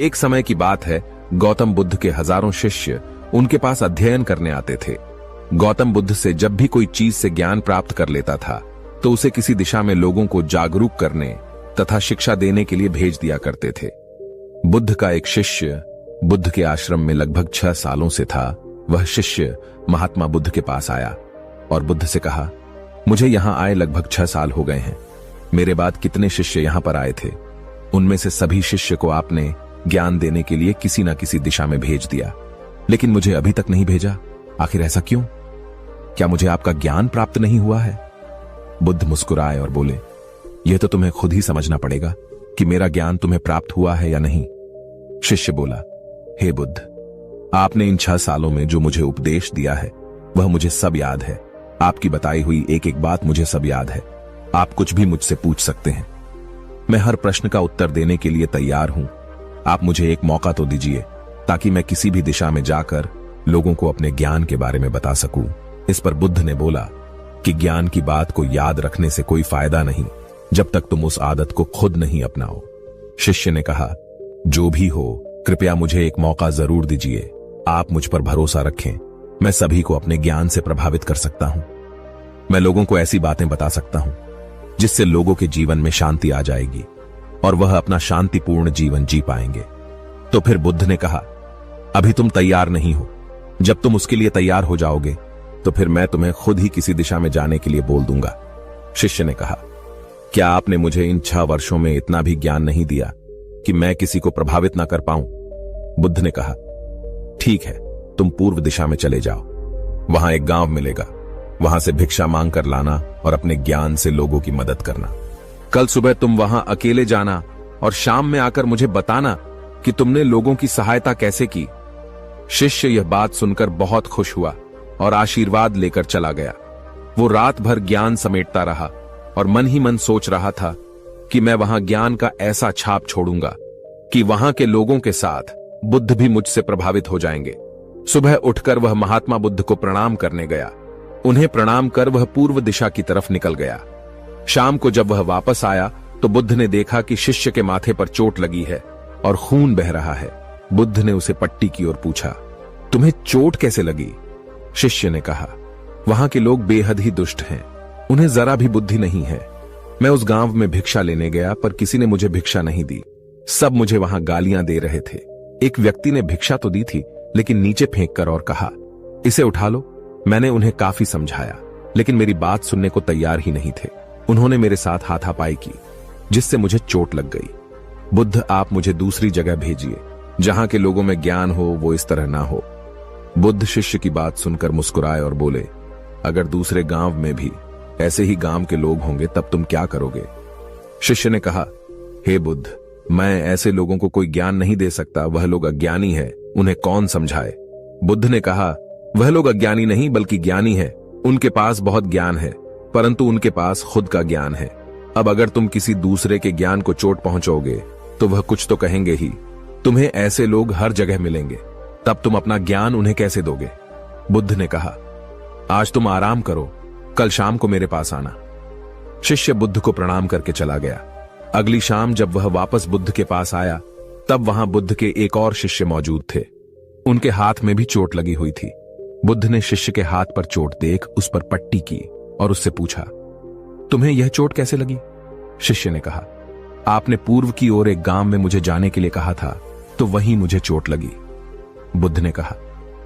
एक समय की बात है, गौतम बुद्ध के हजारों शिष्य उनके पास अध्ययन करने आते थे। गौतम बुद्ध से जब भी कोई चीज से ज्ञान प्राप्त कर लेता था तो उसे किसी दिशा में लोगों को जागरूक करने तथा शिक्षा देने के लिए भेज दिया करते थे। बुद्ध का एक शिष्य बुद्ध के आश्रम में लगभग 6 सालों से था। वह शिष्य महात्मा बुद्ध के पास आया और बुद्ध से कहा, मुझे यहां आए लगभग 6 साल हो गए हैं। मेरे बाद कितने शिष्य यहां पर आए थे, उनमें से सभी शिष्य को आपने ज्ञान देने के लिए किसी न किसी दिशा में भेज दिया, लेकिन मुझे अभी तक नहीं भेजा। आखिर ऐसा क्यों? क्या मुझे आपका ज्ञान प्राप्त नहीं हुआ है? बुद्ध मुस्कुराए और बोले, यह तो तुम्हें खुद ही समझना पड़ेगा कि मेरा ज्ञान तुम्हें प्राप्त हुआ है या नहीं। शिष्य बोला, हे बुद्ध, आपने इन 6 सालों में जो मुझे उपदेश दिया है वह मुझे सब याद है। आपकी बताई हुई एक एक बात मुझे सब याद है। आप कुछ भी मुझसे पूछ सकते हैं, मैं हर प्रश्न का उत्तर देने के लिए तैयार हूं। आप मुझे एक मौका तो दीजिए ताकि मैं किसी भी दिशा में जाकर लोगों को अपने ज्ञान के बारे में बता सकूं। इस पर बुद्ध ने बोला कि ज्ञान की बात को याद रखने से कोई फायदा नहीं जब तक तुम उस आदत को खुद नहीं अपनाओ। शिष्य ने कहा, जो भी हो, कृपया मुझे एक मौका जरूर दीजिए। आप मुझ पर भरोसा रखें, मैं सभी को अपने ज्ञान से प्रभावित कर सकता हूं। मैं लोगों को ऐसी बातें बता सकता हूं जिससे लोगों के जीवन में शांति आ जाएगी और वह अपना शांतिपूर्ण जीवन जी पाएंगे। तो फिर बुद्ध ने कहा, अभी तुम तैयार नहीं हो। जब तुम उसके लिए तैयार हो जाओगे तो फिर मैं तुम्हें खुद ही किसी दिशा में जाने के लिए बोल दूंगा। शिष्य ने कहा, क्या आपने मुझे इन 6 वर्षों में इतना भी ज्ञान नहीं दिया कि मैं किसी को प्रभावित ना कर पाऊं? बुद्ध ने कहा, ठीक है, तुम पूर्व दिशा में चले जाओ। वहां एक गांव मिलेगा, वहां से भिक्षा मांग कर लाना और अपने ज्ञान से लोगों की मदद करना। कल सुबह तुम वहां अकेले जाना और शाम में आकर मुझे बताना कि तुमने लोगों की सहायता कैसे की। शिष्य यह बात सुनकर बहुत खुश हुआ और आशीर्वाद लेकर चला गया। वो रात भर ज्ञान समेटता रहा और मन ही मन सोच रहा था कि मैं वहां ज्ञान का ऐसा छाप छोड़ूंगा कि वहां के लोगों के साथ बुद्ध भी मुझसे प्रभावित हो जाएंगे। सुबह उठकर वह महात्मा बुद्ध को प्रणाम करने गया। उन्हें प्रणाम कर वह पूर्व दिशा की तरफ निकल गया। शाम को जब वह वापस आया तो बुद्ध ने देखा कि शिष्य के माथे पर चोट लगी है और खून बह रहा है। बुद्ध ने उसे पट्टी की ओर पूछा, तुम्हें चोट कैसे लगी? शिष्य ने कहा, वहां के लोग बेहद ही दुष्ट हैं, उन्हें जरा भी बुद्धि नहीं है। मैं उस गांव में भिक्षा लेने गया पर किसी ने मुझे भिक्षा नहीं दी। सब मुझे वहां गालियां दे रहे थे। एक व्यक्ति ने भिक्षा तो दी थी लेकिन नीचे फेंक कर और कहा, इसे उठा लो। मैंने उन्हें काफी समझाया लेकिन मेरी बात सुनने को तैयार ही नहीं थे। उन्होंने मेरे साथ हाथापाई की जिससे मुझे चोट लग गई। बुद्ध, आप मुझे दूसरी जगह भेजिए जहां के लोगों में ज्ञान हो, वो इस तरह ना हो। बुद्ध शिष्य की बात सुनकर मुस्कुराए और बोले, अगर दूसरे गांव में भी ऐसे ही गांव के लोग होंगे तब तुम क्या करोगे? शिष्य ने कहा, हे बुद्ध, मैं ऐसे लोगों को कोई ज्ञान नहीं दे सकता। वह लोग अज्ञानी है, उन्हें कौन समझाए? बुद्ध ने कहा, वह लोग अज्ञानी नहीं बल्कि ज्ञानी है। उनके पास बहुत ज्ञान है परंतु उनके पास खुद का ज्ञान है। अब अगर तुम किसी दूसरे के ज्ञान को चोट पहुंचाओगे तो वह कुछ तो कहेंगे ही। तुम्हें ऐसे लोग हर जगह मिलेंगे, तब तुम अपना ज्ञान उन्हें कैसे दोगे? बुद्ध ने कहा, आज तुम आराम करो, कल शाम को मेरे पास आना। शिष्य बुद्ध को प्रणाम करके चला गया। अगली शाम जब वह वापस बुद्ध के पास आया तब वहां बुद्ध के एक और शिष्य मौजूद थे। उनके हाथ में भी चोट लगी हुई थी। बुद्ध ने शिष्य के हाथ पर चोट देख उस पर पट्टी की और उससे पूछा, तुम्हें यह चोट कैसे लगी? शिष्य ने कहा, आपने पूर्व की ओर एक गांव में मुझे जाने के लिए कहा था तो वहीं मुझे चोट लगी। बुद्ध ने कहा,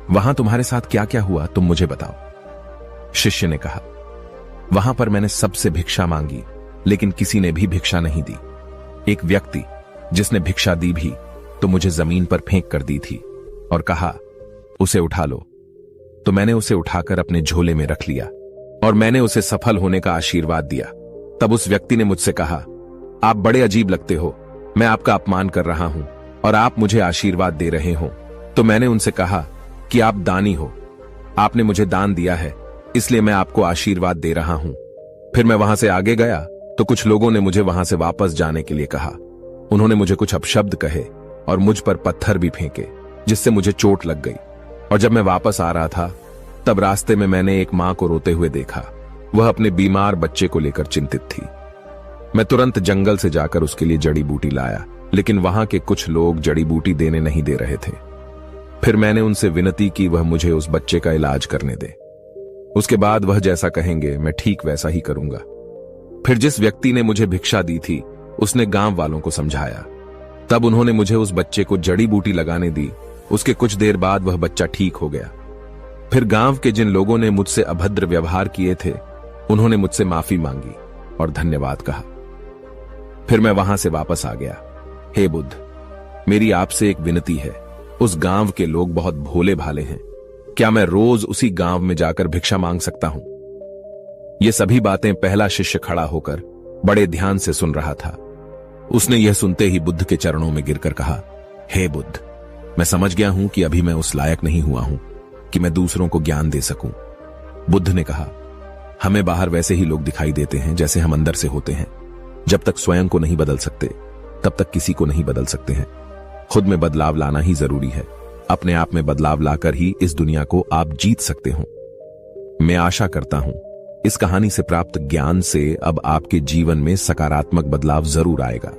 वहां तुम्हारे साथ क्या क्या हुआ, तुम मुझे बताओ। शिष्य ने कहा, वहां पर मैंने सबसे भिक्षा मांगी लेकिन किसी ने भी भिक्षा नहीं दी। एक व्यक्ति जिसने भिक्षा दी भी तो मुझे जमीन पर फेंक कर दी थी और कहा, उसे उठा लो। तो मैंने उसे उठाकर अपने झोले में रख लिया और मैंने उसे सफल होने का आशीर्वाद दिया। तब उस व्यक्ति ने मुझसे कहा, आप बड़े अजीब लगते हो, मैं आपका अपमान कर रहा हूं और आप मुझे आशीर्वाद दे रहे हो। तो मैंने उनसे कहा कि आप दानी हो, आपने मुझे दान दिया है इसलिए मैं आपको आशीर्वाद दे रहा हूं। फिर मैं वहां से आगे गया तो कुछ लोगों ने मुझे वहां से वापस जाने के लिए कहा। उन्होंने मुझे कुछ अपशब्द कहे और मुझ पर पत्थर भी फेंके जिससे मुझे चोट लग गई। और जब मैं वापस आ रहा था तब रास्ते में मैंने एक मां को रोते हुए देखा। वह अपने बीमार बच्चे को लेकर चिंतित थी। मैं तुरंत जंगल से जाकर उसके लिए जड़ी बूटी लाया लेकिन वहां के कुछ लोग जड़ी बूटी देने नहीं दे रहे थे। फिर मैंने उनसे विनती की वह मुझे उस बच्चे का इलाज करने दे। उसके बाद वह जैसा कहेंगे मैं ठीक वैसा ही करूंगा। फिर जिस व्यक्ति ने मुझे भिक्षा दी थी उसने गांव वालों को समझाया। तब उन्होंने मुझे उस बच्चे को जड़ी बूटी लगाने दी। उसके कुछ देर बाद वह बच्चा ठीक हो गया। फिर गांव के जिन लोगों ने मुझसे अभद्र व्यवहार किए थे उन्होंने मुझसे माफी मांगी और धन्यवाद कहा। फिर मैं वहां से वापस आ गया। हे बुद्ध, मेरी आपसे एक विनती है। उस गांव के लोग बहुत भोले भाले हैं। क्या मैं रोज उसी गांव में जाकर भिक्षा मांग सकता हूं? ये सभी बातें पहला शिष्य खड़ा होकर बड़े ध्यान से सुन रहा था। उसने यह सुनते ही बुद्ध के चरणों में गिरकर कहा, हे बुद्ध, मैं समझ गया हूं कि अभी मैं उस लायक नहीं हुआ हूं कि मैं दूसरों को ज्ञान दे सकूं। बुद्ध ने कहा, हमें बाहर वैसे ही लोग दिखाई देते हैं जैसे हम अंदर से होते हैं। जब तक स्वयं को नहीं बदल सकते तब तक किसी को नहीं बदल सकते हैं। खुद में बदलाव लाना ही जरूरी है। अपने आप में बदलाव लाकर ही इस दुनिया को आप जीत सकते हो। मैं आशा करता हूं इस कहानी से प्राप्त ज्ञान से अब आपके जीवन में सकारात्मक बदलाव जरूर आएगा।